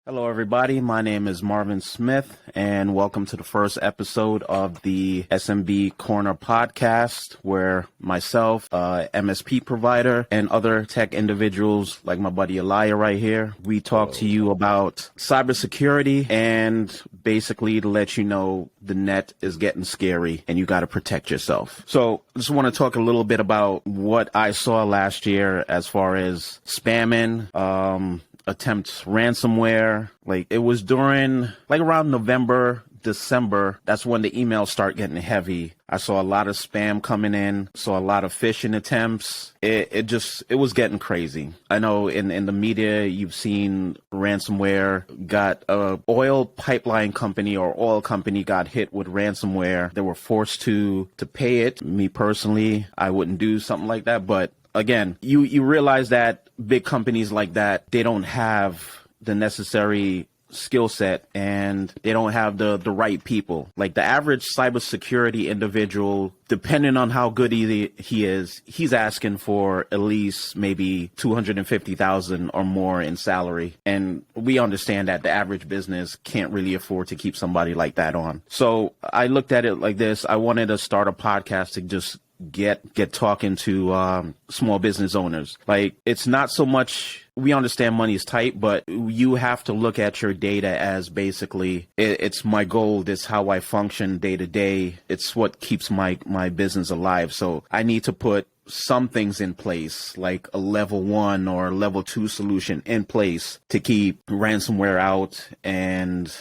Hello, everybody. My name is Marvin Smith, and welcome to the first episode of the SMB Corner podcast, where myself, MSP provider, and other tech individuals like my buddy Elia right here, we talk to you about cybersecurity and basically to let you know the net is getting scary and you got to protect yourself. So I just want to talk a little bit about what I saw last year as far as spamming, attempts ransomware. Like it was during like around November, December, that's when the emails start getting heavy. I saw a lot of spam coming in, saw a lot of phishing attempts. It was getting crazy. I know in the media, you've seen ransomware, got a oil pipeline company or oil company got hit with ransomware. They were forced to pay it. Me personally, I wouldn't do something like that, but again, you realize that big companies like that, they don't have the necessary skill set and they don't have the right people. Like the average cybersecurity individual, depending on how good he is, he's asking for at least maybe $250,000 or more in salary. And we understand that the average business can't really afford to keep somebody like that on. So I looked at it like this. I wanted to start a podcast to just get talking to small business owners. Like it's not so much, we understand money is tight, but you have to look at your data as basically it's my goal. This how I function day to day. It's what keeps my business alive. So I need to put some things in place, like a level 1 or level 2 solution in place to keep ransomware out and,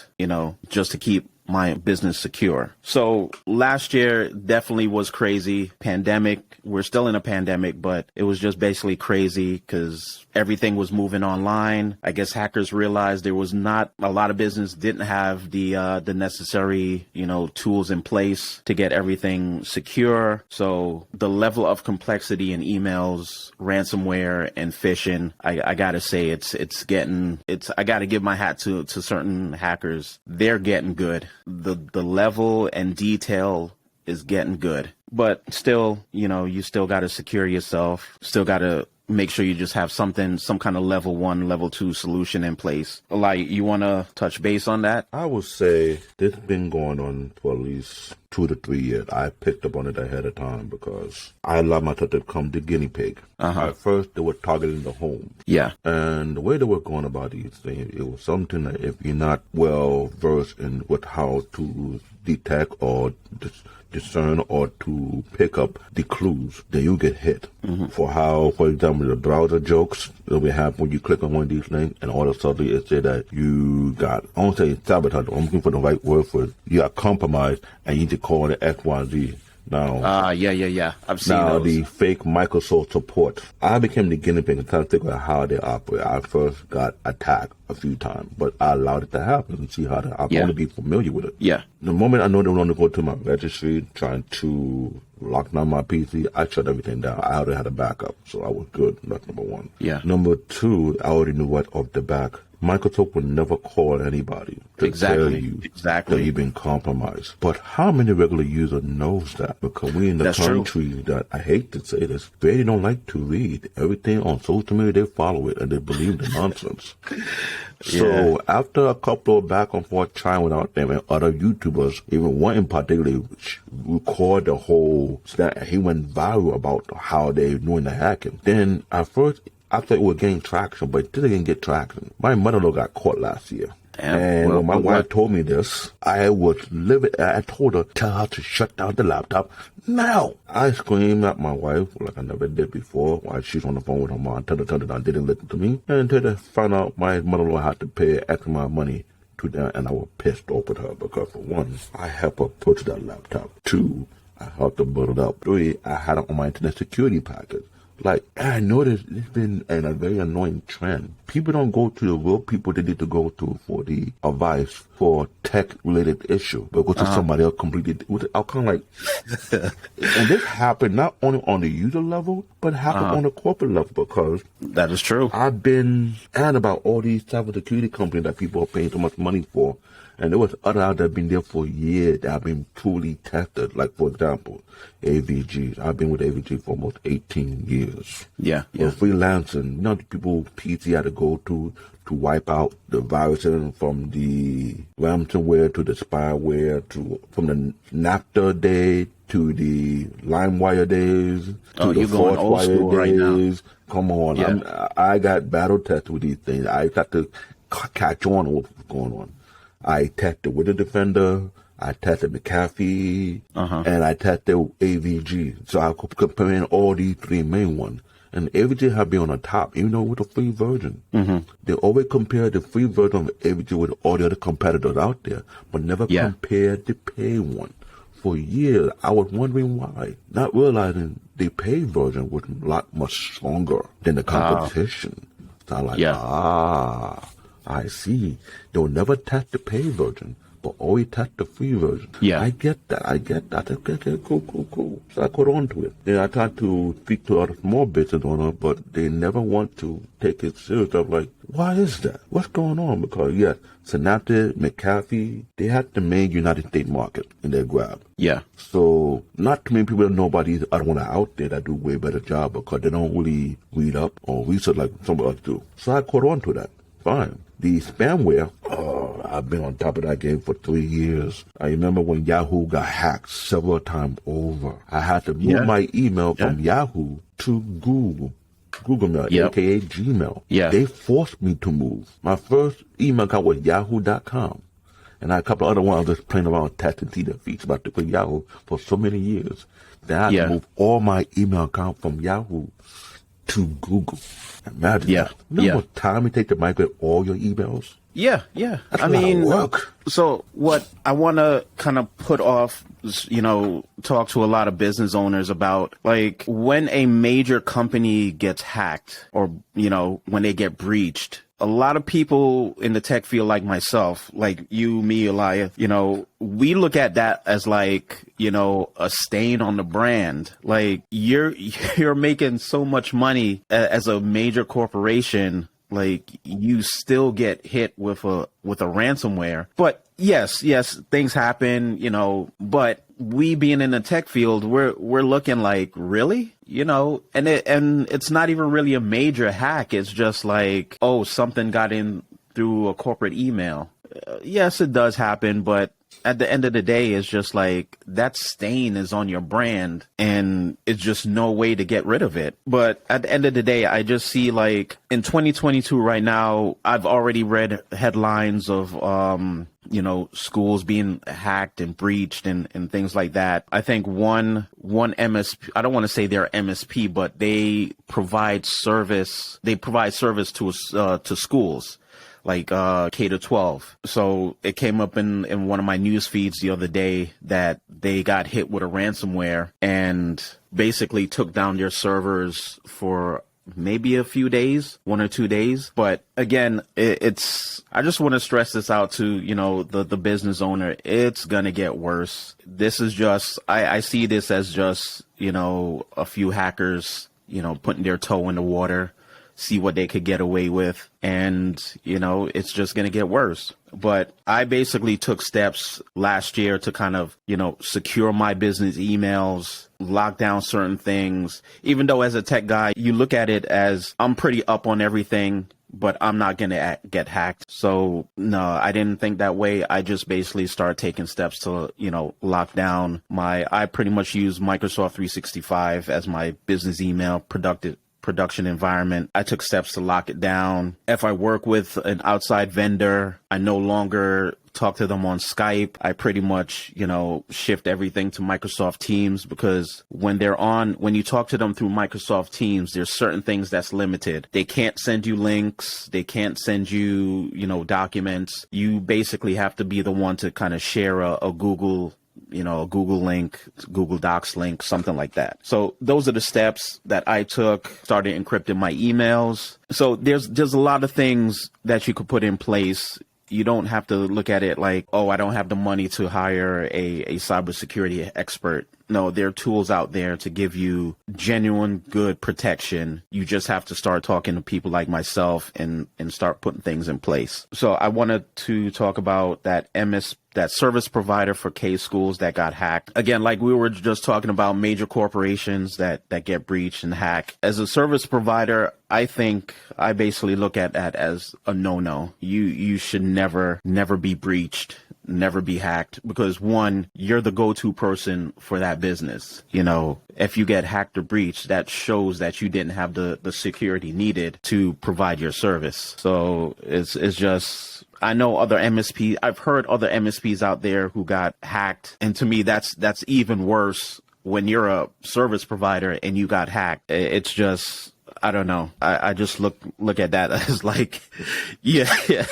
just to keep my business secure. So last year definitely was crazy. Pandemic. We're still in a pandemic, but it was just basically crazy because everything was moving online. I guess hackers realized there was not a lot of business didn't have the necessary, tools in place to get everything secure. So the level of complexity in emails, ransomware, and phishing, I gotta say I gotta give my hat to certain hackers. They're getting good. The level and detail is getting good, but still, you still got to secure yourself, still got to make sure you just have some kind of level 1, level 2 solution in place. Like, you want to touch base on that? I would say this has been going on for at least 2 to 3 years. I picked up on it ahead of time because I allowed myself to become the guinea pig. At first, they were targeting the home. Yeah. And the way they were going about these things, it was something that if you're not well versed in with how to detect or discern or to pick up the clues, then you get hit. For example, the browser jokes that we have when you click on one of these links and all of a sudden it said that you got, I won't say sabotage, I'm looking for the right word for it, you got compromised and you need to call the XYZ. Now, yeah. I've seen those. The fake Microsoft support. I became the guinea pig and trying to figure out how they operate. I first got attacked a few times, but I allowed it to happen and see how I want to be familiar with it. Yeah. The moment I know they want to go to my registry, trying to lock down my PC, I shut everything down. I already had a backup, so I was good. That's number 1. Yeah. Number 2, I already knew what off the back. Microsoft would never call anybody to tell you that you've been compromised. But how many regular users knows that? Because we in the country that, I hate to say this, they don't like to read. Everything on social media, they follow it and they believe the nonsense. So after a couple of back and forth trying without them and other YouTubers, even one in particular, record the whole, he went viral about how they're doing the hacking. Then at first, I thought it would gain traction, but it didn't get traction. My mother-in-law got caught last year. And when my wife told me this, I was livid. I told her, tell her to shut down the laptop now. I screamed at my wife like I never did before while she's on the phone with her mom. Tell her that didn't listen to me. And until they found out my mother-in-law had to pay extra amount of money to them, and I was pissed off with her because, for one, I helped her purchase that laptop. 2, I helped her build it up. 3, I had it on my internet security package. Like, I noticed it's been a very annoying trend. People don't go to the real people they need to go to for the advice for tech-related issue, but go to somebody else completely. I'm kind of like, and this happened not only on the user level, but happened on the corporate level because that is true. I've been adding about all these cybersecurity companies that people are paying so much money for. And there was other out there that have been there for years that have been truly tested. Like, for example, AVG. I've been with AVG for almost 18 years. years. Yeah. So freelancing, the people PT had to go to wipe out the viruses from the ransomware to the spyware from the NAFTA day to the LimeWire days to the ForceWire days. Right, come on. Yeah. I got battle tested with these things. I got to catch on what's going on. I tested with the Defender, I tested McAfee, and I tested AVG. So I could compare in all these three main ones. And AVG have been on the top, even though with a free version. They always compare the free version of AVG with all the other competitors out there, but never compared the paid one. For years, I was wondering why, not realizing the paid version was a lot much stronger than the competition. So I'm like, I see. They'll never test the paid version, but always test the free version. Yeah. I get that. Okay, cool. So I caught on to it. Then I tried to speak to other small business owners, but they never want to take it serious. I'm like, why is that? What's going on? Because, Synaptic, McAfee, they had the main United States market in their grab. Yeah. So not too many people know about these other ones out there that do way better job because they don't really read up or research like some of us do. So I caught on to that. Fine. The spamware, I've been on top of that game for 3 years. I remember when Yahoo got hacked several times over. I had to move my email from Yahoo to Google Mail, aka Gmail. Yeah. They forced me to move. My first email account was yahoo.com. And I had a couple of other ones just playing around testing their features about to Yahoo for so many years. Then I had to move all my email account from Yahoo to Google. Imagine that. You know what time it takes to migrate all your emails? Yeah. That's a lot of work. So what I want to kind of put off, talk to a lot of business owners about, like, when a major company gets hacked or, when they get breached, a lot of people in the tech field like myself, like you, me, Elia, we look at that as like, a stain on the brand. Like you're making so much money as a major corporation. Like you still get hit with a ransomware. But yes, things happen, but we being in the tech field, we're looking like, really? And it's not even really a major hack. It's just like, something got in through a corporate email. Yes, it does happen, but at the end of the day, it's just like that stain is on your brand and it's just no way to get rid of it. But at the end of the day, I just see like in 2022 right now, I've already read headlines of, schools being hacked and breached and things like that. I think one MSP, I don't want to say they're MSP, but they provide service. They provide service to schools. Like K to 12. So it came up in one of my news feeds the other day that they got hit with a ransomware and basically took down their servers for maybe a few days, 1 or 2 days. But again, I just want to stress this out to, the business owner. It's going to get worse. This is just, I see this as just, a few hackers, putting their toe in the water, see what they could get away with. And, it's just going to get worse. But I basically took steps last year to kind of, secure my business emails, lock down certain things. Even though as a tech guy, you look at it as I'm pretty up on everything, but I'm not going to get hacked. So no, I didn't think that way. I just basically started taking steps to, lock down I pretty much use Microsoft 365 as my business email production environment. I took steps to lock it down. If I work with an outside vendor, I no longer talk to them on Skype. I pretty much, shift everything to Microsoft Teams because when you talk to them through Microsoft Teams, there's certain things that's limited. They can't send you links. They can't send you, documents. You basically have to be the one to kind of share a Google a Google link, Google Docs link, something like that. So those are the steps that I took, started encrypting my emails. So there's a lot of things that you could put in place. You don't have to look at it like, I don't have the money to hire a cybersecurity expert. No, there are tools out there to give you genuine good protection. You just have to start talking to people like myself and start putting things in place. So I wanted to talk about that that service provider for K schools that got hacked. Again, like we were just talking about major corporations that get breached and hacked. As a service provider, I think I basically look at that as a no-no. You should never be breached, never be hacked, because one, you're the go-to person for that business. You know, if you get hacked or breached, that shows that you didn't have the security needed to provide your service. So it's just, I know other MSPs, I've heard other MSPs out there who got hacked. And to me, that's even worse when you're a service provider and you got hacked. It's just, I don't know. I just look at that as like, yeah.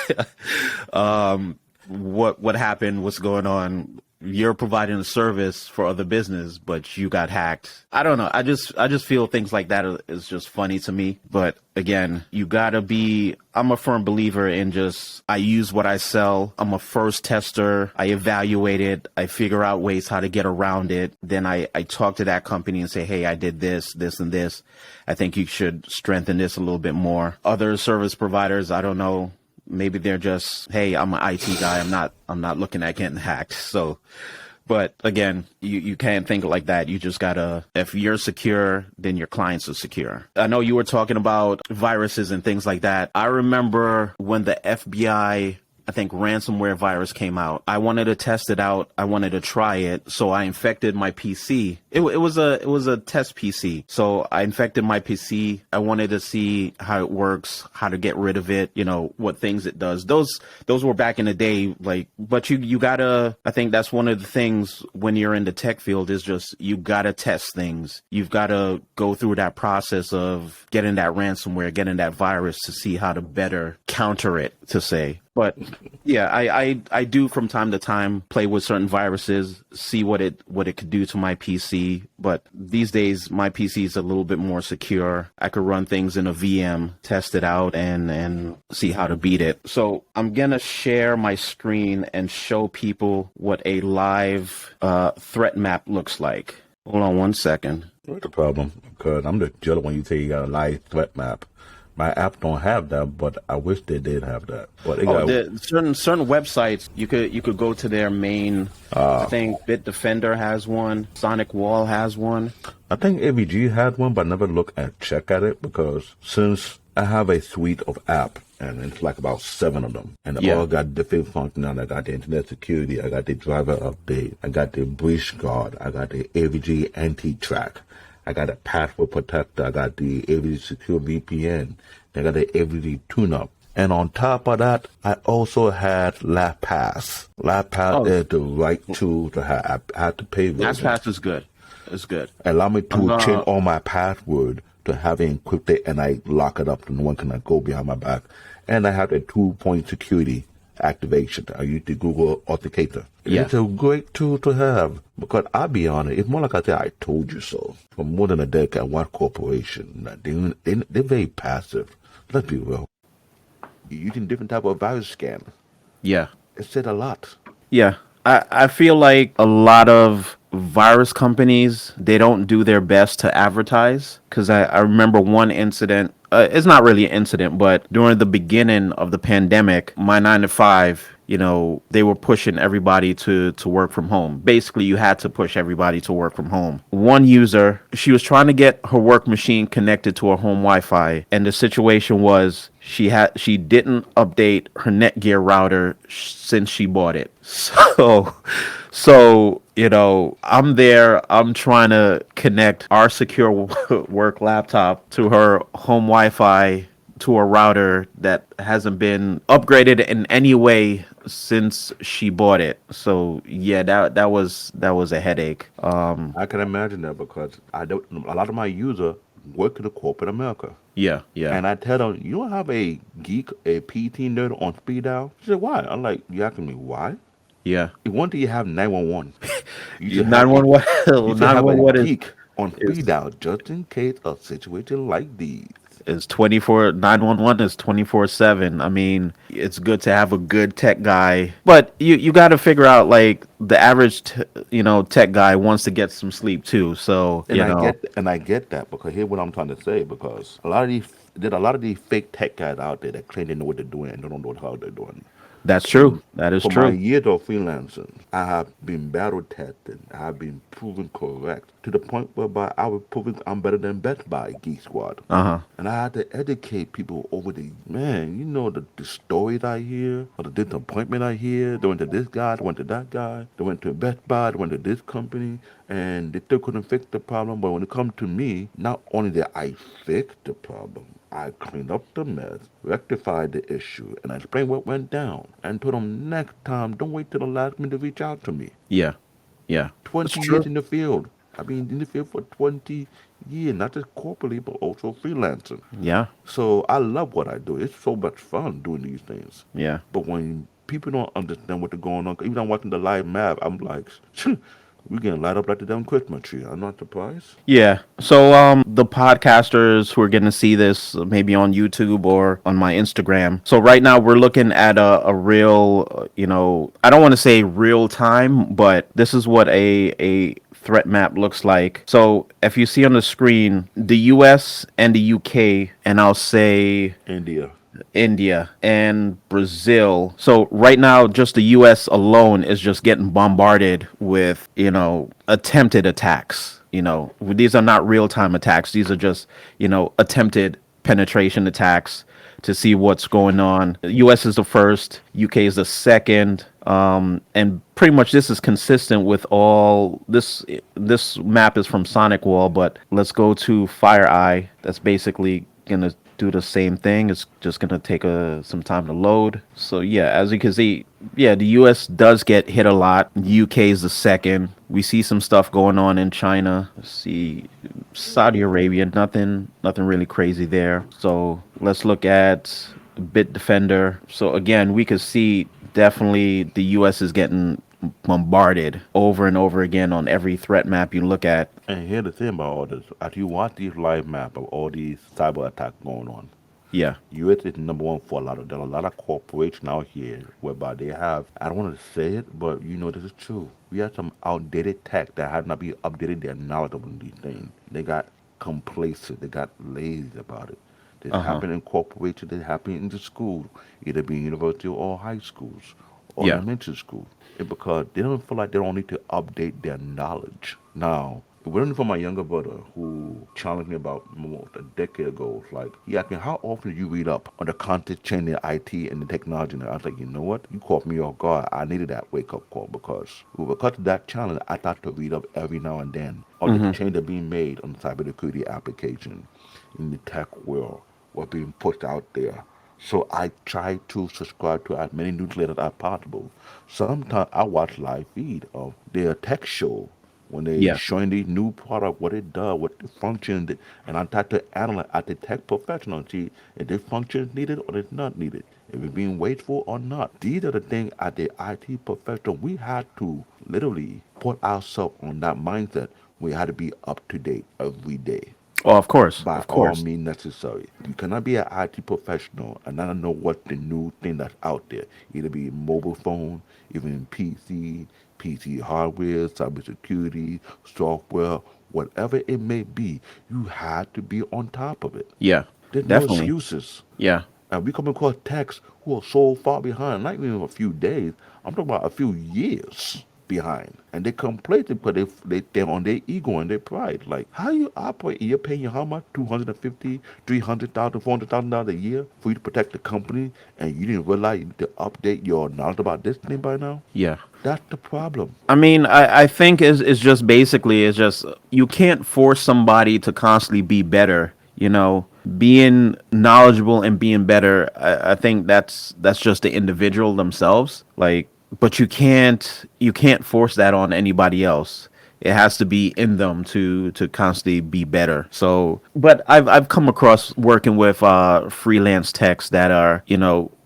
What happened? What's going on? You're providing a service for other business, but you got hacked. I don't know. I just feel things like that is just funny to me. But again, you gotta be, I'm a firm believer in just, I use what I sell. I'm a first tester. I evaluate it. I figure out ways how to get around it. Then I talk to that company and say, hey, I did this, and this. I think you should strengthen this a little bit more. Other service providers, I don't know. Maybe they're just, hey, I'm an IT guy. I'm not looking at getting hacked. So, but again, you can't think like that. You just gotta, if you're secure, then your clients are secure. I know you were talking about viruses and things like that. I remember when the FBI, I think ransomware virus came out. I wanted to test it out. I wanted to try it. So I infected my PC. It was a test PC. So I infected my PC. I wanted to see how it works, how to get rid of it, you know, what things it does. Those were back in the day, like, but you gotta, I think that's one of the things when you're in the tech field is just, you gotta test things. You've gotta go through that process of getting that ransomware, getting that virus to see how to better counter it, to say. But yeah, I do from time to time play with certain viruses, see what it could do to my PC. But these days, my PC is a little bit more secure. I could run things in a VM, test it out, and see how to beat it. So I'm going to share my screen and show people what a live threat map looks like. Hold on one second. What's the problem? Because I'm the jealous when you say you got a live threat map. My app don't have that, but I wish they did have that. But certain websites you could go to their main. I think Bitdefender has one. Sonic Wall has one. I think AVG had one, but I never check at it because since I have a suite of app and it's like about 7 of them, and they all got different functionality. I got the internet security, I got the driver update, I got the breach guard, I got the AVG anti-track. I got a password protector. I got the AVG secure VPN. I got the AVG tune-up. And on top of that, I also had LastPass. LastPass is the right tool to have. I had to pay for it. LastPass is good. It's good. Allow me to change all my password to have it encrypted, and I lock it up, and no one can go behind my back. And I have a 2-point security activation. I use the Google Authenticator. Yeah. It's a great tool to have because I'll be honest, it's more like I say, I told you so. For more than a decade, one corporation, they're very passive. Let's be real. You're using different type of virus scan. Yeah. It said a lot. Yeah. I feel like a lot of virus companies, they don't do their best to advertise. Because I remember one incident. It's not really an incident, but during the beginning of the pandemic, my 9 to 5, you know, they were pushing everybody to work from home. Basically, you had to push everybody to work from home. One user, she was trying to get her work machine connected to her home Wi-Fi, and the situation was she didn't update her Netgear router since she bought it. So, you know, I'm there, I'm trying to connect our secure work laptop to her home Wi-Fi, to a router that hasn't been upgraded in any way since she bought it. So yeah, that was a headache. I can imagine that because a lot of my users work in the corporate America. Yeah. And I tell them, you don't have a geek, a PT nerd on speed dial? She said, why? I'm like, you asking me why? Yeah. One day you have 911. You 911. You have a geek on speed dial just in case a situation like these. is 24 911 is 24/7. I mean, it's good to have a good tech guy, but you got to figure out like the average tech guy wants to get some sleep too. So, And I get that because here's what I'm trying to say because a lot of these fake tech guys out there that claim they know what they're doing and they don't know how they're doing. that's true. And That is for my true. years of freelancing, I have been battle tested. I have been proven correct to the point whereby I was proven I'm better than Best Buy Geek Squad. Uh-huh. And I had to educate people over the man, the stories I hear or the disappointment I hear. They went to this guy, they went to that guy, they went to Best Buy, they went to this company, and they still couldn't fix the problem. But when it comes to me, not only did I fix the problem, I cleaned up the mess, rectified the issue, and I explained what went down. And told them next time, don't wait till the last minute to reach out to me. Yeah. Yeah. That's 20 years true. in the field. I've been in the field for 20 years, not just corporately, but also freelancing. Yeah. So I love what I do. It's so much fun doing these things. Yeah. But when people don't understand what's going on, even I'm watching the live map, I'm like, we're getting light up like the damn Christmas tree. I'm not surprised. Yeah. So the podcasters who are going to see this maybe on YouTube or on my Instagram. So right now we're looking at a real, I don't want to say real time, but this is what a threat map looks like. So if you see on the screen the US and the UK, and I'll say India. India and Brazil. So right now, just the U.S. alone is just getting bombarded with, attempted attacks. These are not real time attacks. These are just, attempted penetration attacks to see what's going on. The U.S. is the first, UK is the second, and pretty much this is consistent with all this. This map is from Sonic Wall, but let's go to FireEye. That's basically gonna do the same thing. It's just gonna take some time to load. So yeah, as you can see, yeah, the US does get hit a lot. UK is the second. We see some stuff going on in China. Let's see, Saudi Arabia, nothing really crazy there. So let's look at Bitdefender. So again, we could see definitely the US is getting bombarded over and over again on every threat map you look at. And here's the thing about all this. As you watch these live map of all these cyber attacks going on, Yeah. US is number one for a lot of there are a lot of corporations out here whereby they have I don't want to say it, but this is true. We have some outdated tech that have not been updated their knowledge on these things. They got complacent, they got lazy about it. This Uh-huh. happen in corporations, this happen in the school, either being university or high schools or Yeah. elementary school. It's because they don't feel like they don't need to update their knowledge. Now, waiting for my younger brother who challenged me about almost a decade ago. It's like, he asked me, how often do you read up on the content change in IT and the technology? And I was like, you know what? You caught me off guard. I needed that wake-up call because of that challenge, I thought to read up every now and then on the Hmm. change that being made on the cybersecurity application in the tech world, what being pushed out there. So I try to subscribe to as many newsletters as possible. Sometimes I watch live feed of their tech show when they Yeah. showing the new product, what it does, what the function, and I try to analyze as the tech professional and see if this function is needed or it's not needed, if it's being wasteful or not. These are the things as the IT professional we had to literally put ourselves on that mindset. We had to be up to date every day Oh, of course. by Of all course. means necessary. You cannot be an IT professional and not know what the new thing that's out there, either be mobile phone, even PC hardware, cybersecurity, software, whatever it may be. You have to be on top of it. Yeah. There's no Definitely. excuses. Yeah. And we come across techs who are so far behind, not even a few days. I'm talking about a few years behind. And they complain because they're on their ego and their pride. Like, how you operate? You're paying how much? 250, 300,000, $400,000 a year for you to protect the company, and you didn't realize you need to update your knowledge about this thing by now? Yeah. That's the problem. I mean, I think is just basically is just you can't force somebody to constantly be better. Being knowledgeable and being better. I think that's just the individual themselves. Like, but you can't force that on anybody else. It has to be in them to constantly be better. So, but I've come across working with freelance techs that are,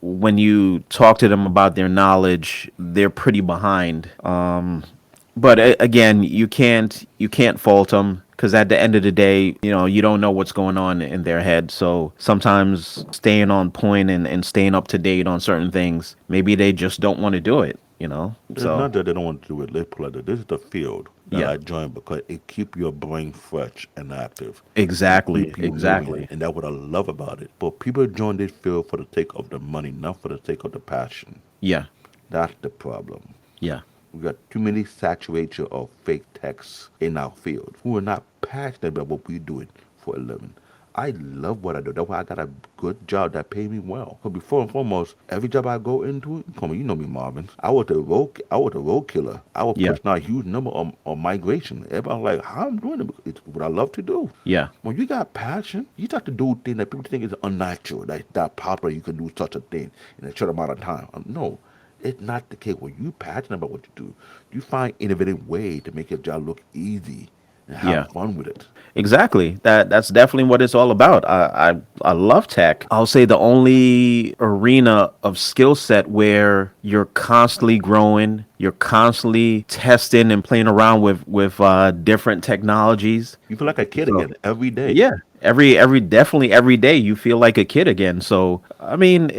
when you talk to them about their knowledge, they're pretty behind. But again, you can't fault them. because at the end of the day, you don't know what's going on in their head. So sometimes staying on point and staying up to date on certain things, maybe they just don't want to do it. It's So not that they don't want to do it. Let's put it like this. This is the field that yeah, I joined because it keep your brain fresh and active. It exactly, keep you moving, exactly. and that's what I love about it. But people join this field for the sake of the money, not for the sake of the passion. Yeah, That's the problem. yeah, We got too many saturation of fake texts in our field who are not passionate about what we're doing for a living. I love what I do. That's why I got a good job that pay me well. But before and foremost, every job I go into, come on, you know me, Marvin. I was a road killer. I was yeah, pushing out a huge number on migration. Everybody like, how I'm doing it? It's what I love to do. yeah. When you got passion, you start to do things that people think is unnatural. Like that popular, you can do such a thing in a short amount of time. No, it's not the case. When you passionate about what you do, you find innovative way to make your job look easy and have Yeah. fun with it. Exactly. That's definitely what it's all about. I love tech. I'll say the only arena of skill set where you're constantly growing, you're constantly testing and playing around with different technologies. You feel like a kid So again every day. yeah, every definitely every day you feel like a kid again. So I mean,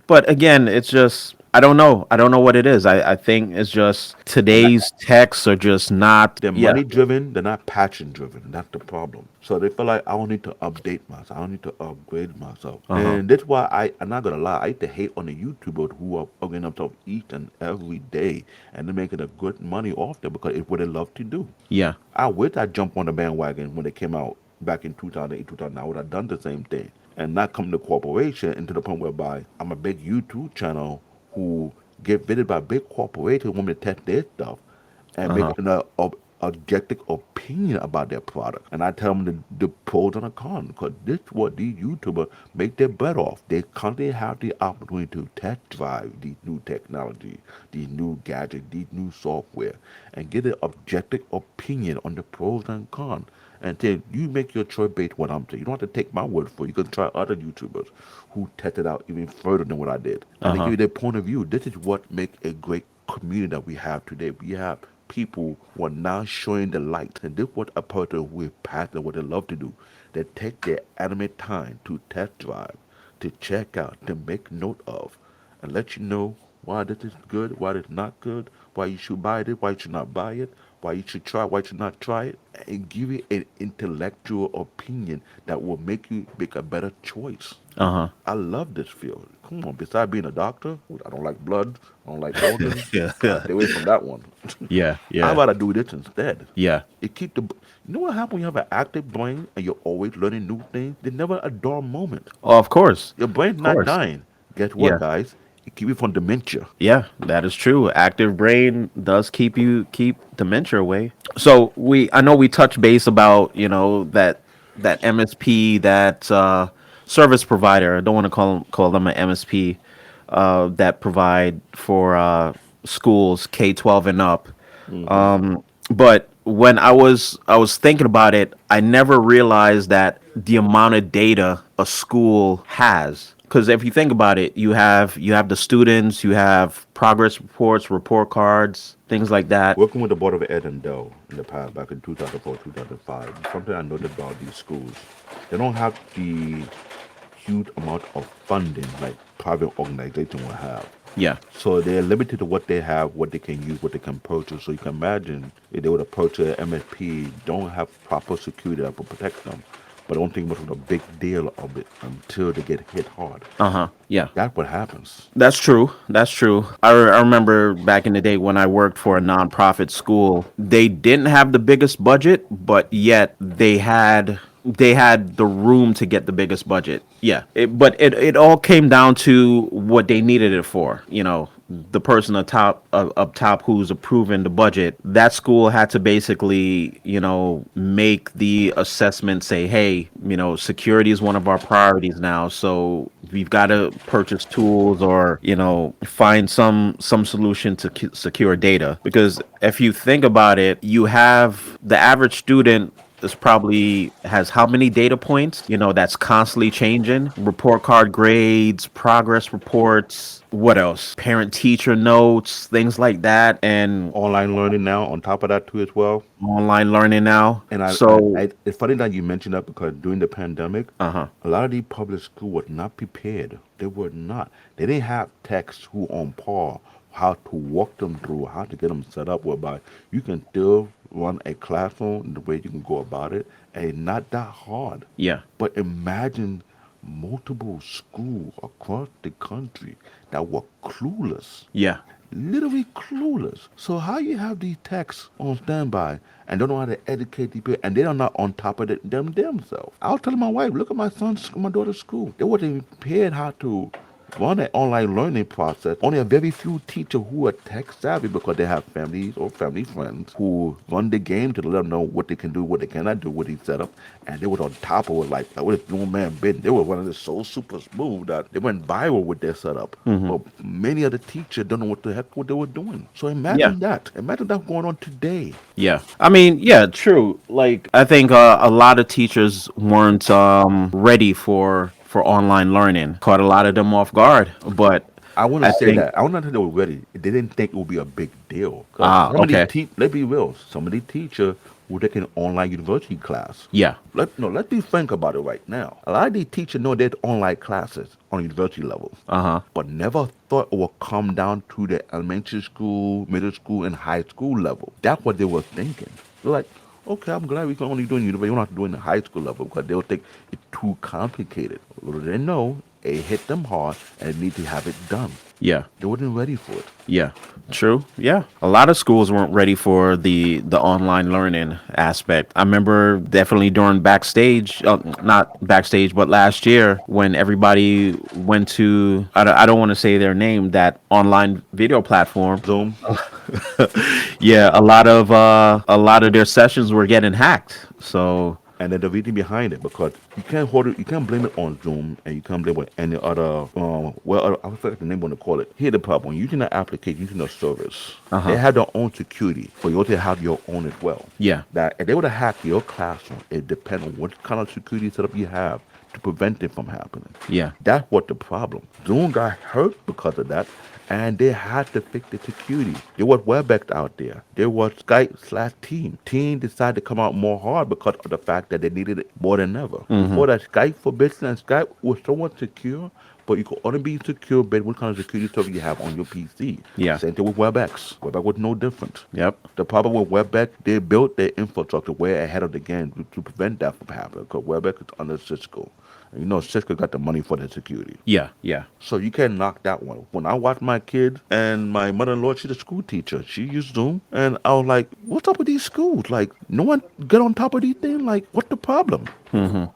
but again, it's just I don't know. I don't know what it is. I think it's just They're not today's techs are just not. they're Yeah. money driven, they're not passion driven. That's the problem. So they feel like I don't need to update myself. I don't need to upgrade myself. Uh huh. And that's why I'm not gonna lie, I used to hate on the YouTubers who are upgrading themselves each and every day and they're making a good money off them because it's what they love to do. Yeah. I wish I jumped on the bandwagon when they came out back in 2008, 2009. I would have done the same thing and not come to corporation and to the point whereby I'm a big YouTube channel who get visited by big corporations who want me to test their stuff and Uh make huh. an objective opinion about their product. And I tell them the pros and the cons because this is what these YouTubers make their bread off. They constantly have the opportunity to test drive these new technology, these new gadgets, these new software, and get an objective opinion on the pros and cons. And then you make your choice based on what I'm saying. You don't have to take my word for it. You can try other YouTubers who tested out even further than what I did. And Uh they give huh. you their point of view. This is what makes a great community that we have today. We have people who are now showing the light. And this is what a person who is passionate what they love to do. They take their animate time to test drive, to check out, to make note of, and let you know why this is good, why it's not good, why you should buy it, why you should not buy it, why you should try, why you should not try it, and give you an intellectual opinion that will make you make a better choice. Uh I love this field. Come on, besides being a doctor, I don't like blood, I don't like organs. huh. I stay away from that one. Yeah. I'd Yeah. rather do this instead. Yeah. It keep the. You know what happens when you have an active brain and you're always learning new things? There's never a dull moment. Oh, of course. Your brain's Of not course. dying. Guess what, Yeah. guys? It keeps you from dementia. Yeah, that is true. Active brain does keep dementia away. So I know we touched base about, that MSP, that service provider. I don't want to call them an MSP, that provide for schools K-12 and up. Hmm. But when I was thinking about it, I never realized that the amount of data a school has. Because if you think about it, you have the students, you have progress reports, report cards, things like that. Working with the Board of Ed and Dell in the past, back in 2004, 2005, something I noticed about these schools, they don't have the huge amount of funding like private organizations will have. Yeah. So they're limited to what they have, what they can use, what they can purchase. So you can imagine if they would approach a MSP, don't have proper security that will protect them, but don't think much of a big deal of it until they get hit hard. Uh huh. Yeah. That's what happens. That's true. That's true. I remember back in the day when I worked for a nonprofit school, they didn't have the biggest budget, but yet they had the room to get the biggest budget. Yeah. But it all came down to what they needed it for. The person up top who's approving the budget, that school had to basically, make the assessment, say, hey, security is one of our priorities now, so we've got to purchase tools or find some solution to secure data. Because if you think about it, you have the average student this probably has how many data points, that's constantly changing. Report card grades, progress reports, What else? Parent teacher notes, things like that, and Online learning now on top of that too as well. online learning now. And So, it's funny that you mentioned that because during the pandemic, uh-huh. a lot of these public schools were not prepared. They were not. They didn't have techs who on par how to walk them through, how to get them set up whereby you can still run a classroom the way you can go about it, and it's not that hard. Yeah. But imagine multiple schools across the country that were clueless, Yeah. literally clueless. So how you have these techs on standby and don't know how to educate these people, and they are not on top of it themselves. I was telling my wife, look at my daughter's school. They wasn't prepared how to run an online learning process. Only a very few teachers who are tech savvy because they have families or family friends who run the game to let them know what they can do, what they cannot do with each setup. And they were on top of it like what is no man been. They were running it so super smooth that they went viral with their setup. But many of the teachers don't know what the heck what they were doing. So Yeah. imagine that. Imagine that going on today. Yeah. I mean, yeah, true. Like I think a lot of teachers weren't ready for online learning. Caught a lot of them off guard, but I want to I say think that. I want to say they were ready. They didn't think it would be a big deal. Because some of these okay. let's be real, some of these teachers who take an online university class. Yeah. Let's be frank about it right now. A lot of these teachers know they had online classes on university levels, Uh-huh. but never thought it would come down to the elementary school, middle school, and high school level. That's what they were thinking. They're like, okay, I'm glad we can only do it in university. You don't have to do it in the high school level because they'll think it's too complicated. Little they know, it hit them hard and they need to have it done. Yeah. They wasn't ready for it. Yeah, true. Yeah, a lot of schools weren't ready for the online learning aspect. I remember definitely during backstage, not backstage, but last year when everybody went to I don't want to say their name, that online video platform. Zoom. Yeah, a lot of their sessions were getting hacked. So And then the reason behind it, because you can't hold it, you can't blame it on Zoom, and you can't blame it on any other, I forget the name want to call it. Here's the problem: using the application, using the service, they uh-huh. have their own security, but you also have your own as well. Yeah. That if they would have hacked your classroom, it depends on what kind of security setup you have to prevent it from happening. Yeah. That's what the problem. Zoom got hurt because of that, and they had to fix the security. There was WebEx out there. There was Skype/Team. Team decided to come out more hard because of the fact that they needed it more than ever. Before that, Skype for Business and Skype was somewhat secure, but you could only be secure based on what kind of security server you have on your PC. Yeah. Same thing with WebEx. WebEx was no different. Yep. The problem with WebEx, they built their infrastructure way ahead of the game to prevent that from happening because WebEx is under Cisco. And you know Cisco got the money for the security. Yeah. Yeah. So you can't knock that one. When I watch my kids and my mother-in-law, she's a school teacher. She used Zoom, and I was like, "What's up with these schools? Like, no one get on top of these things. Like, what's the problem?"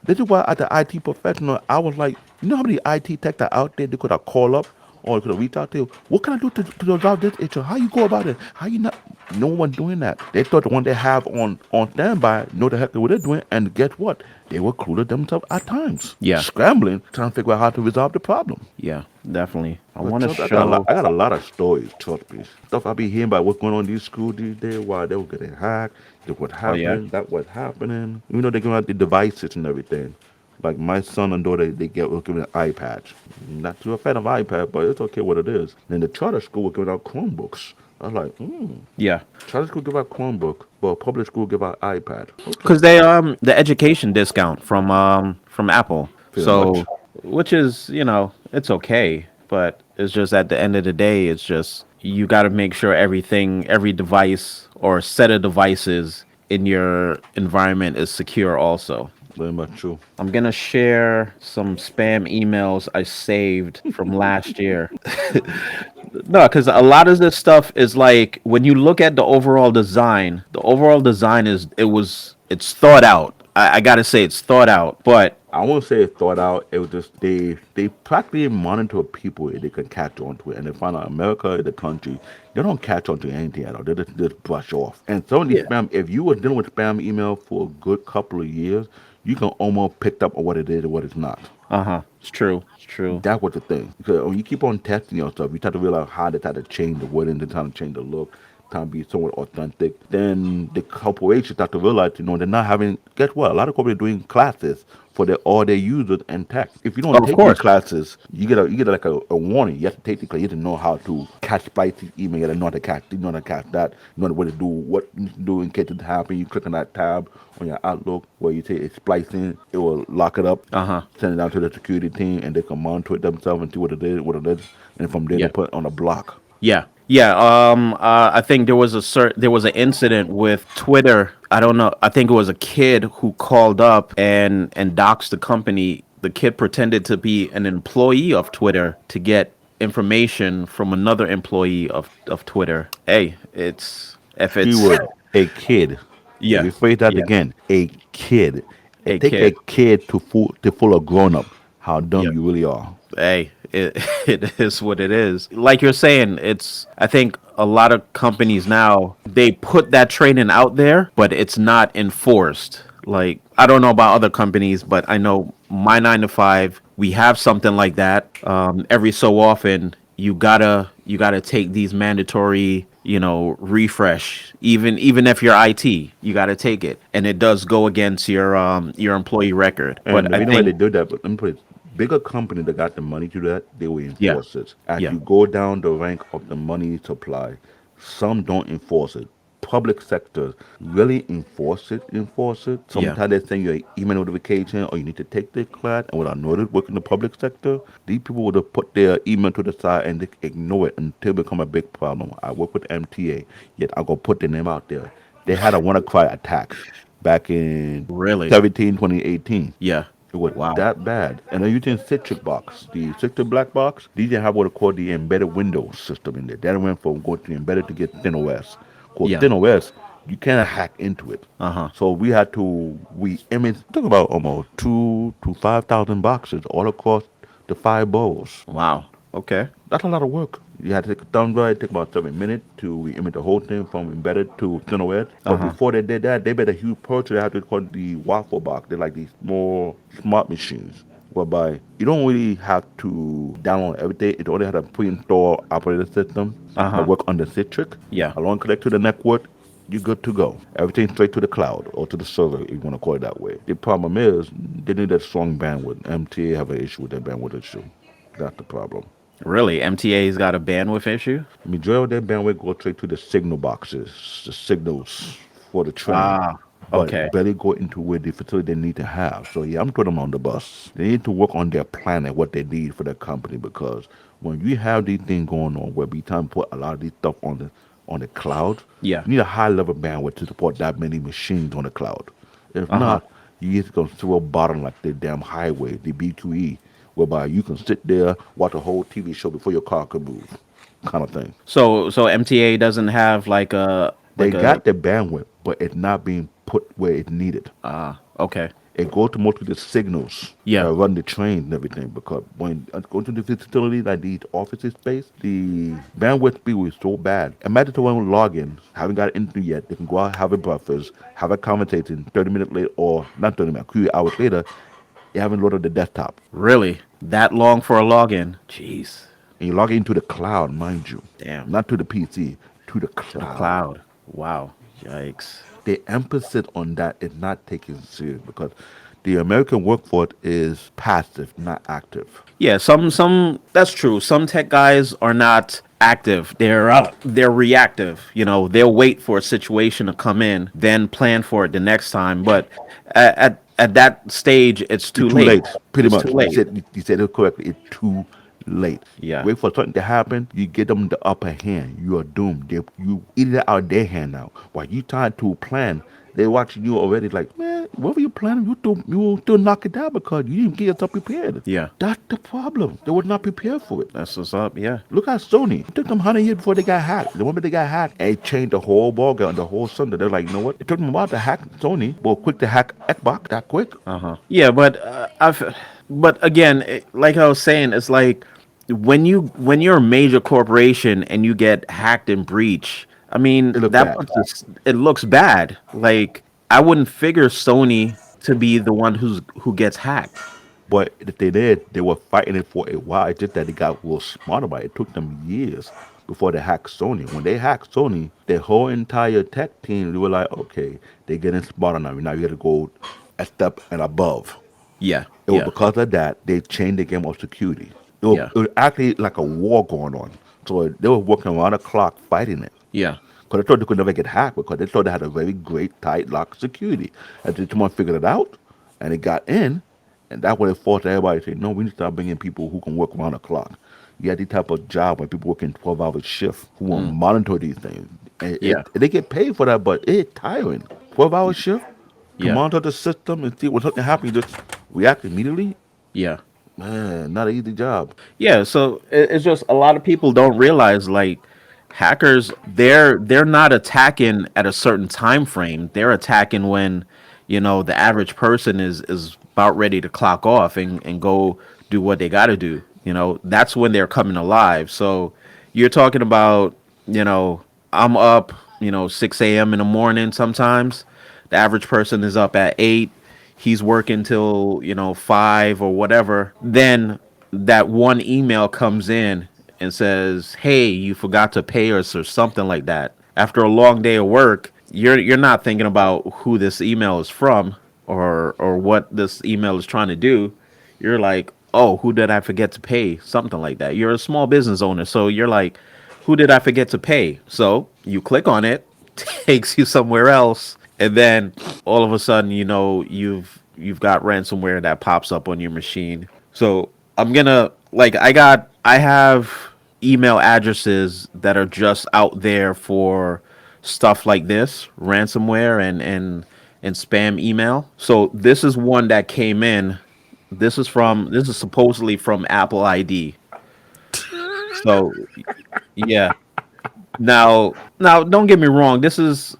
This is why, as an IT professional, I was like, "You know how many IT techs are out there? They could have called up or could have reached out to you. What can I do to resolve this issue? How you go about it? How you not?" No one doing that. They thought the one they have on standby know the heck what they're doing, and guess what? They were clueless themselves at times. Yeah. Scrambling, trying to figure out how to resolve the problem. Yeah. Definitely. I But want to trust, show. I got a lot of stories, trust me. Stuff I be hearing about what's going on in these schools these days, why they were getting hacked, that what Oh yeah. happening, that what's happening. You know, they give out the devices and everything. Like my son and daughter, were given iPads. Not too a fan of iPad, but it's okay what it is. And the charter school was giving out Chromebooks. I was like, Yeah. charter school give out Chromebook, but public school give out iPad. Okay, Because they the education discount from Apple. pretty So much. which is, it's okay, but it's just at the end of the day, it's just you got to make sure every device or set of devices in your environment is secure also. Very much true. I'm gonna share some spam emails I saved from last year. No, because a lot of this stuff is like when you look at the overall design it's thought out. I gotta say it's thought out, but I won't say it thought out. It was just they practically monitor people if they can catch on to it, and they find out America, the country, they don't catch on to anything at all. They just brush off. And some of these yeah, spam, if you were dealing with spam email for a good couple of years, you can almost pick up on what it is and what it's not. it's true, it's true. That's what the thing. Because when you keep on testing your stuff, you start to realize how they try to change the wording, they try to change the look. trying to be somewhat authentic. Then the corporations start to realize, they're not having. Guess what? A lot of companies are doing classes for all their users and tech. If you don't Oh, of take these course. classes, you get like a warning. You have to take the class. You have to know how to catch spicy email. You got to know how to catch. You know how to catch that. You know what to do. What you need to do in case it happens. You click on that tab on your Outlook where you say it's splicing. It will lock it up. Uh-huh. Send it down to the security team, and they can monitor it themselves and see what it is, and from there they Yeah. put it on a block. Yeah. Yeah. I think there was an incident with Twitter. I don't know. I think it was a kid who called up and doxed the company. The kid pretended to be an employee of Twitter to get information from another employee of Twitter. Hey, if it's Keyword: a kid. Let yeah. me phrase that Yeah. again. A kid. A It take a kid. kid to fool a grown up. How dumb Yeah. you really are. Hey, it is what it is. Like you're saying, I think a lot of companies now, they put that training out there, but it's not enforced. Like, I don't know about other companies, but I know my 9 to 5, we have something like that. Every so often, you gotta take these mandatory, refresh. Even if you're IT, you gotta take it, and it does go against your employee record. And But the I reason why think, they do that, but let me put it, bigger company that got the money to do that, they will yeah, enforce it. As yeah, you go down the rank of the money supply, some don't enforce it. Public sector really enforce it. yeah. Sometimes they send you an email notification or you need to take this class. And what I noticed working in the public sector, these people would have put their email to the side and they ignore it until it become a big problem. I work with MTA, yet I go put their name out there. They had a WannaCry attack back in Really? 2018. Yeah. It was Wow. that bad. And then using Citrix box, the Citrix black box, these didn't have what are called the embedded Windows system in there. That went from going to the embedded to get ThinOS. Because Yeah. ThinOS, you cannot hack into it. Uh-huh. So we image, talk about almost 2 to 5,000 boxes all across the 5 boroughs. Wow. Okay. That's a lot of work. You had to take a thumb drive, it took about 7 minutes to re-image the whole thing from embedded to ThinOS. But Uh-huh. before they did that, they made a huge purchase. They had to call the waffle box. They're like these small smart machines, whereby you don't really have to download everything. It only had a pre-installed operating system that Uh-huh. work on the Citrix. Yeah. Along connect to the network, you're good to go. Everything straight to the cloud or to the server, if you want to call it that way. The problem is they need that strong bandwidth. MTA have an issue with that bandwidth issue. That's the problem. Really? MTA's got a bandwidth issue? Majority of their bandwidth go straight to the signal boxes, the signals for the train, Ah. but Okay. barely go into where the facility they need to have. So yeah, I'm putting them on the bus. They need to work on their plan and what they need for their company because when you have these things going on, where we time to put a lot of these stuff on the cloud, Yeah. you need a high level bandwidth to support that many machines on the cloud. If Uh-huh. not, you just gonna throw a bottom like the damn highway, the B2E, whereby you can sit there, watch a whole TV show before your car can move, kind of thing. So MTA doesn't have like a They like a got the bandwidth, but it's not being put where it's needed. okay. It goes to mostly the signals Yeah. that run the trains and everything. Because when I go to the facility like these offices space, the bandwidth speed is so bad. Imagine someone log in, haven't got into yet. They can go out, have a breakfast, have a conversation 30 minutes later, or not 30 minutes, a few hours later, you haven't loaded the desktop. Really? That long for a login? Jeez. And you log into the cloud, mind you, Damn. not to the PC, to the To the cloud. cloud. Wow. Yikes. The emphasis on that is not taken serious because the American workforce is passive, not active. Yeah, some that's true. Some tech guys are not active. They're reactive. They'll wait for a situation to come in, then plan for it the next time. But at that stage, it's too It's too late. late, pretty It's much. too You late. said you said it correctly. It's too late. Yeah. Wait for something to happen. You get them the upper hand. You are doomed. You eat it out of their hand now. While you trying to plan, they watching you already. Like, man, what were you planning? You will still knock it down because you didn't get yourself prepared. Yeah. That's the problem. They were not prepared for it. That's what's up. Yeah. Look at Sony. It took them 100 years before they got hacked. The moment they got hacked, it changed the whole ballgame, the whole Sunday. They're like, you know what? It took them a while to hack Sony, but quick to hack Xbox that quick. Yeah, but again, like I was saying, it's like when you're a major corporation and you get hacked and breach. I mean, It looked bad. it looks bad. Like I wouldn't figure Sony to be the one who gets hacked. But if they did, they were fighting it for a while. It's just that they got real smart about it. It took them years before they hacked Sony. When they hacked Sony, their whole entire tech team, they were like, okay, they're getting smarter now. Now you got to go a step and above. Yeah. It was because of that they changed the game of security. It was actually like a war going on. So they were working around the clock fighting it. Yeah. Because they thought they could never get hacked because they thought they had a very great tight lock security. And then someone figured it out and it got in. And that's when it forced everybody to say, no, we need to start bringing people who can work around the clock. You had the type of job where people working 12-hour shifts who will monitor these things. And they get paid for that, but it's tiring. 12-hour shift to monitor the system and see when something happens, you just react immediately. Yeah. Man, not an easy job. Yeah, so it's just a lot of people don't realize, like, hackers, they're not attacking at a certain time frame. They're attacking when, the average person is about ready to clock off and go do what they got to do. That's when they're coming alive. So you're talking about, I'm up, 6 a.m. in the morning sometimes. The average person is up at 8. He's working till 5 or whatever. Then that one email comes in and says, hey, you forgot to pay us or something like that. After a long day of work, you're not thinking about who this email is from or what this email is trying to do. You're like, oh, who did I forget to pay? Something like that. You're a small business owner, so you're like, who did I forget to pay? So you click on it, takes you somewhere else, and then all of a sudden, you've got ransomware that pops up on your machine. So I'm gonna I have email addresses that are just out there for stuff like this, ransomware and spam email. So this is one that came in. This is supposedly from Apple ID. So yeah. Now don't get me wrong. This is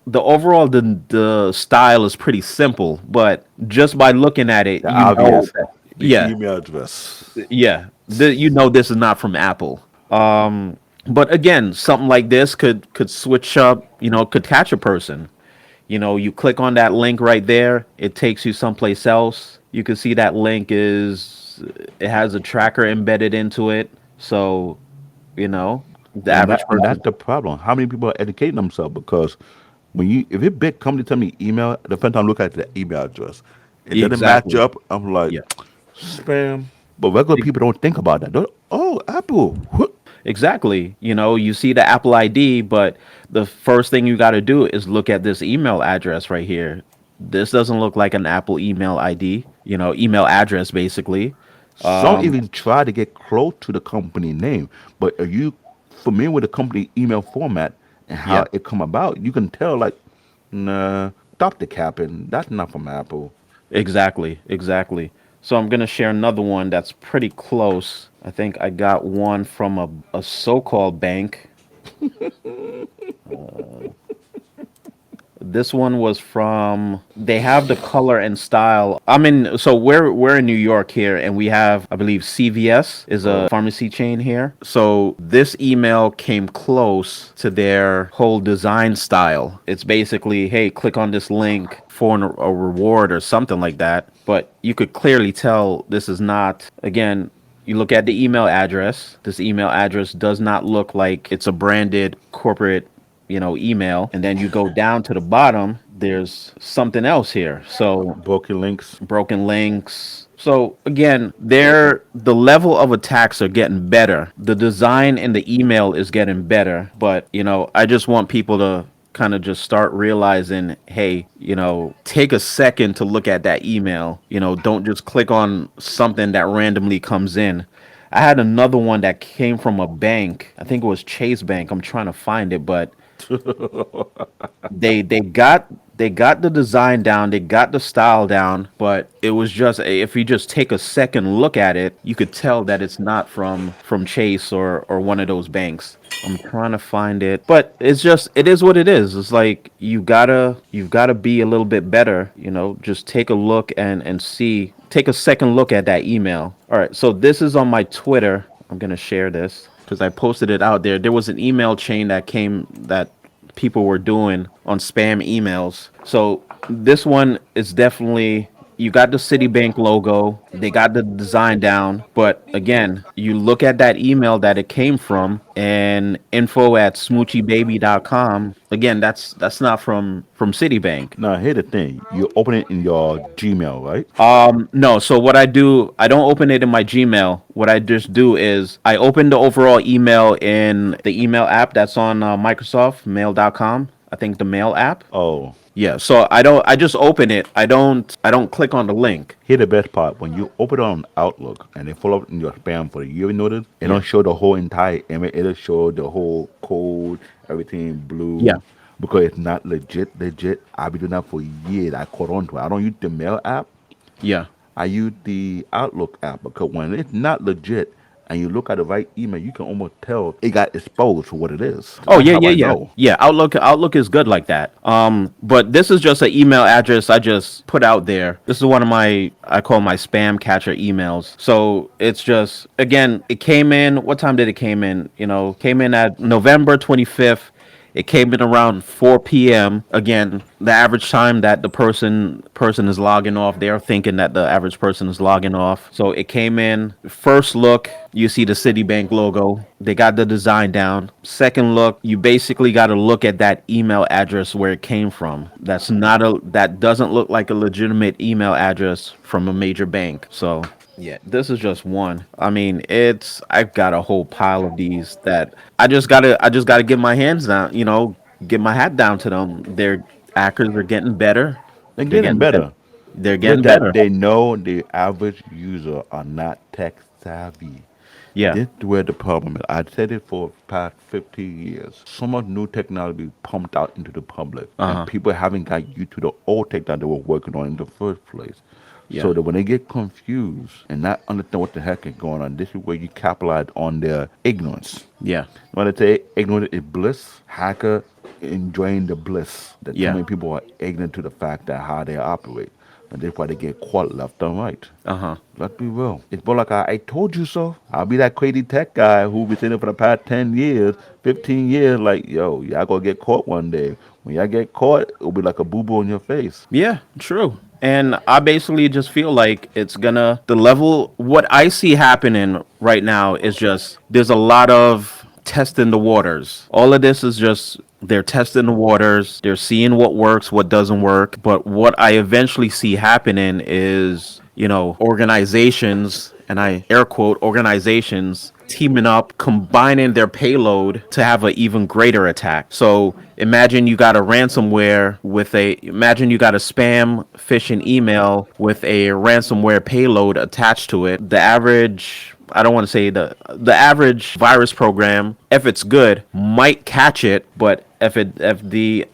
the overall the style is pretty simple, but just by looking at it, The obvious, the yeah, email address. yeah, this is not from Apple. But again, something like this could switch up, could catch a person. You click on that link right there, it takes you someplace else. You can see that link it has a tracker embedded into it, so the average And person. that's the problem. How many people are educating themselves? Because if a big company tell me email, the first time I look at the email address, it doesn't match Exactly. up. I'm like, Yeah. spam. But regular people don't think about that. Oh, Apple. What? Exactly. You see the Apple ID, but the first thing you got to do is look at this email address right here. This doesn't look like an Apple email ID, email address basically. Some even try to get close to the company name. But are you familiar with the company email format and how Yeah, it come about? You can tell, like, nah, stop the capping. That's not from Apple. exactly. Exactly. So I'm going to share another one that's pretty close. I think I got one from a so-called bank. This one was from. They have the color and style. So we're in New York here, and we have, I believe, CVS is a pharmacy chain here. So this email came close to their whole design style. It's basically, hey, click on this link for a reward or something like that. But you could clearly tell this is not. Again, you look at the email address. This email address does not look like it's a branded corporate email. And then you go down to the bottom, there's something else here. So Broken links. broken links. So again, the level of attacks are getting better. The design in the email is getting better, but I just want people to kind of just start realizing, hey, take a second to look at that email. Don't just click on something that randomly comes in. I had another one that came from a bank. I think it was Chase Bank. I'm trying to find it, but they got the design down, they got the style down, but it was just, if you just take a second look at it, you could tell that it's not from Chase or one of those banks. I'm trying to find it, but it is what it is. It's like you've gotta be a little bit better. Just take a look and see. Take a second look at that email. All right, so this is on my Twitter. I'm gonna share this because I posted it out there. There was an email chain that people were doing on spam emails. So this one is definitely you got the Citibank logo, they got the design down, but again, you look at that email that it came from and info at smoochiebaby.com. Again, that's not from Citibank. Now, here's the thing: you open it in your Gmail, right? No, so what I do, I don't open it in my Gmail. What I just do is I open the overall email in the email app that's on Microsoft Mail.com. I think the mail app. Oh, Yeah, so I just open it. I don't click on the link. here's the best part: when you open it on Outlook and they follow up in your spam for you ever notice, it Yeah. don't show the whole entire image. It'll show the whole code, everything Yeah. blue, because it's not legit. Legit. I've been doing that for years. I caught on to it. I don't use the mail app. Yeah. I use the Outlook app because when it's not legit and you look at the right email, you can almost tell it got exposed for what it is. Oh That's yeah, how yeah, I yeah. know. Yeah, Outlook is good like that. But this is just an email address I just put out there. This is one of my I call my spam catcher emails. So it's just again, it came in. What time did it came in? Came in at November 25th. It came in around 4 p.m. Again, the average time that the person is logging off, they're thinking that the average person is logging off. So it came in. First look, you see the Citibank logo. They got the design down. Second look, you basically got to look at that email address where it came from. That doesn't look like a legitimate email address from a major bank. So yeah, this is just one. I mean, I've got a whole pile of these that I just gotta get my hands down, get my hat down to them. Their hackers are getting better. They're They're getting getting better. better. They're Just getting that better. they know the average user are not tech savvy. Yeah. This is where the problem is. I've said it for the past 15 years. So much new technology pumped out into the public, and Uh-huh. people haven't got used to the old tech that they were working on in the first place. Yeah. So that when they get confused and not understand what the heck is going on, this is where you capitalize on their ignorance. Yeah. When they say ignorant is bliss, hacker enjoying the bliss. That too Yeah. many people are ignorant to the fact that how they operate. And that's why they get caught left and right. Uh-huh. Let's be real. It's more like I told you so. I'll be that crazy tech guy who been sitting for the past 10 years, 15 years, like, yo, y'all gonna get caught one day. When y'all get caught, it'll be like a boo-boo on your face. Yeah, true. And I basically just feel like the level, what I see happening right now is just, there's a lot of testing the waters. All of this is just, they're testing the waters, they're seeing what works, what doesn't work. But what I eventually see happening is, organizations, and I air quote organizations, teaming up, combining their payload to have an even greater attack. So imagine you got a spam phishing email with a ransomware payload attached to it. I don't want to say the average virus program, if it's good, might catch it, but if the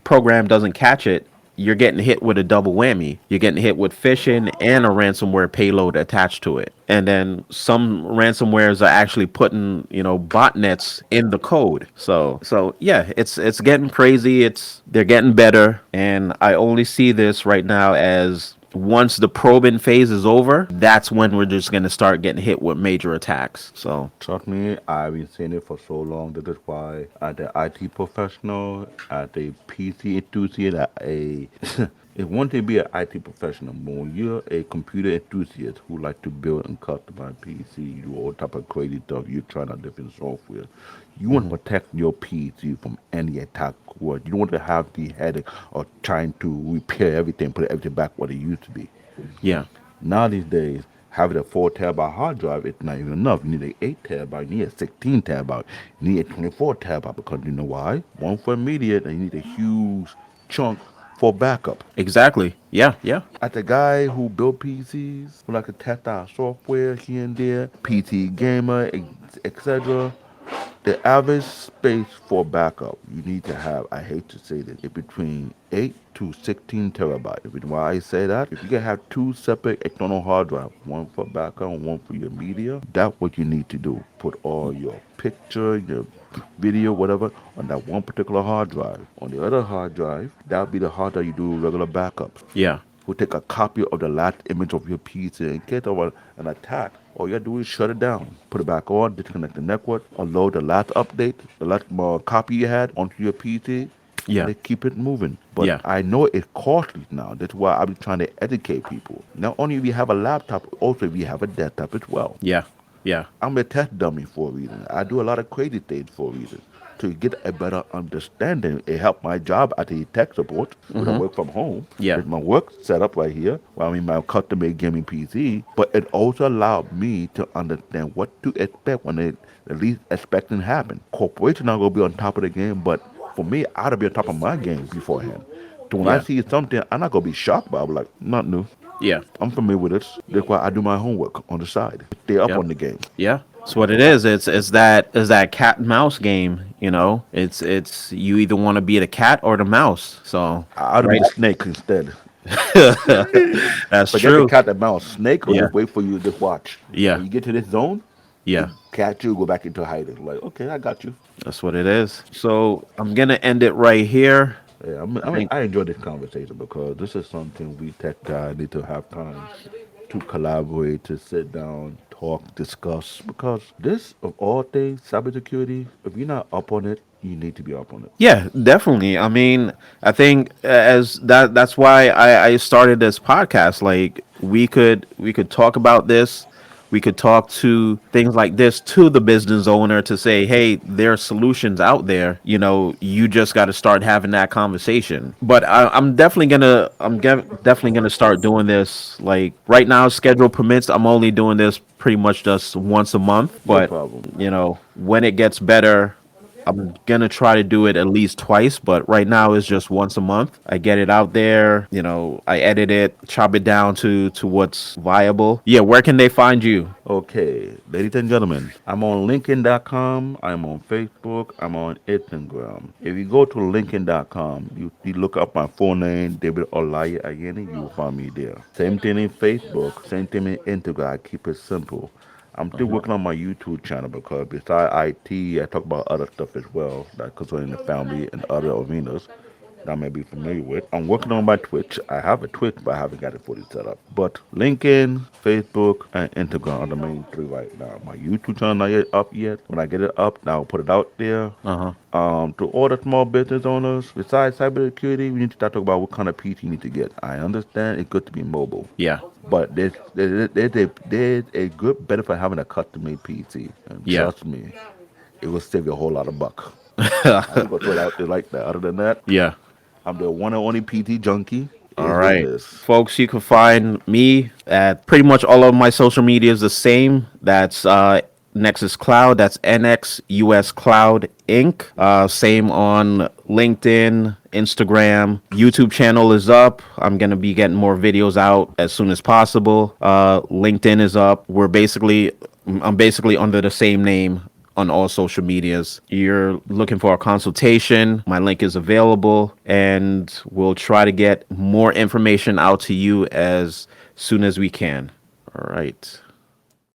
program doesn't catch it, you're getting hit with a double whammy. You're getting hit with phishing and a ransomware payload attached to it. And then some ransomwares are actually putting, botnets in the code. So yeah, it's getting crazy. They're getting better, and I only see this right now as once the probing phase is over, that's when we're just going to start getting hit with major attacks. So, Trust me, I've been saying it for so long. That is why, as an IT professional, as a PC enthusiast, it's one thing to be an IT professional, but when you're a computer enthusiast who like to build and customize PC, you do all type of crazy stuff, you're trying out different software. You want to protect your PC from any attack. You don't want to have the headache of trying to repair everything, put everything back what it used to be. yeah. Now these days, having a 4 terabyte hard drive is not even enough. You need an 8 terabyte, you need a 16 terabyte, you need a 24 terabyte because you know why? One for immediate, and you need a huge chunk for backup. Exactly. Yeah, yeah. As a guy who built PCs, who like to test out software here and there, PC gamer, etc., the average space for backup you need to have, I hate to say this, is between 8 to 16 terabytes. The reason why I say that, if you can have two separate external hard drives, one for backup and one for your media, that's what you need to do. Put all your picture, your video, whatever, on that one particular hard drive. On the other hard drive, that'll be the hard drive you do regular backups. Yeah. Who take a copy of the last image of your PC in case of an attack. All you have to do is shut it down, put it back on, disconnect the network, unload the last update, the last copy you had onto your PC, Yeah. They keep it moving. But I know it's costly now. That's why I'm trying to educate people. Not only if you have a laptop, also if you have a desktop as well. Yeah. Yeah. I'm a test dummy for a reason. I do a lot of crazy things for a reason. To get a better understanding, it helped my job at the tech support when I work from home. Yeah. With my work set up right here, while I'm in my custom-made gaming PC. But it also allowed me to understand what to expect when the least expecting happen. Corporations are gonna be on top of the game, but for me, I ought to be on top of my game beforehand. So when I see something, I'm not gonna be shocked by it. I'm like, not new. Yeah. I'm familiar with this. That's why I do my homework on the side. Stay up Yep. on the game. Yeah. That's what it is. It's that cat and mouse game, you know. It's you either want to be the cat or the mouse. So I ought to be the snake instead. that's Forget the true. cat and mouse. Snake will Yeah. just wait for you to watch. Yeah. When you get to this zone, Yeah. catch you, go back into hiding. Like, okay, I got you. That's what it is. So I'm gonna end it right here. Yeah, I enjoy this conversation because this is something we tech guys need to have time to collaborate, to sit down, talk, discuss. Because this, of all things, cybersecurity, if you're not up on it, you need to be up on it. Yeah, definitely. I mean, I think that's why I started this podcast. Like we could talk about this. We could talk to things like this to the business owner to say, hey, there are solutions out there. You know, you just got to start having that conversation. But I'm definitely gonna start doing this. Like right now, schedule permits. I'm only doing this pretty much just once a month. No But problem. you know, when it gets better, I'm gonna try to do it at least twice, but right now it's just once a month. I get it out there, you know, I edit it, chop it down to what's viable. Yeah, where can they find you? Okay, ladies and gentlemen, I'm on LinkedIn.com, I'm on Facebook, I'm on Instagram. If you go to LinkedIn.com, you look up my full name, David Olaya Ayeni, you'll find me there. Same thing in Facebook, same thing in Instagram. I keep it simple. I'm still working on my YouTube channel because besides IT, I talk about other stuff as well, like concerning the family and other arenas that I may be familiar with. I'm working on my Twitch. I have a Twitch, but I haven't got it fully set up. But LinkedIn, Facebook, and Instagram are the main three right now. My YouTube channel not yet up yet. When I get it up, now I'll put it out there. To all the small business owners, besides cybersecurity, we need to start talking about what kind of PC you need to get. I understand it's good to be mobile. Yeah. But there's a good benefit of having a custom-made PC. And Yeah. trust me, it will save you a whole lot of buck. I'm going to throw it out there like that. Other than that, Yeah. I'm the one and only PT junkie. All right. Folks, you can find me at pretty much all of my social media is the same. That's Nxus Cloud. That's NXUS Cloud Inc. Same on LinkedIn, Instagram. YouTube channel is up. I'm going to be getting more videos out as soon as possible. LinkedIn is up. I'm basically under the same name on all social medias. You're looking for a consultation, my link is available, and we'll try to get more information out to you as soon as we can. All right.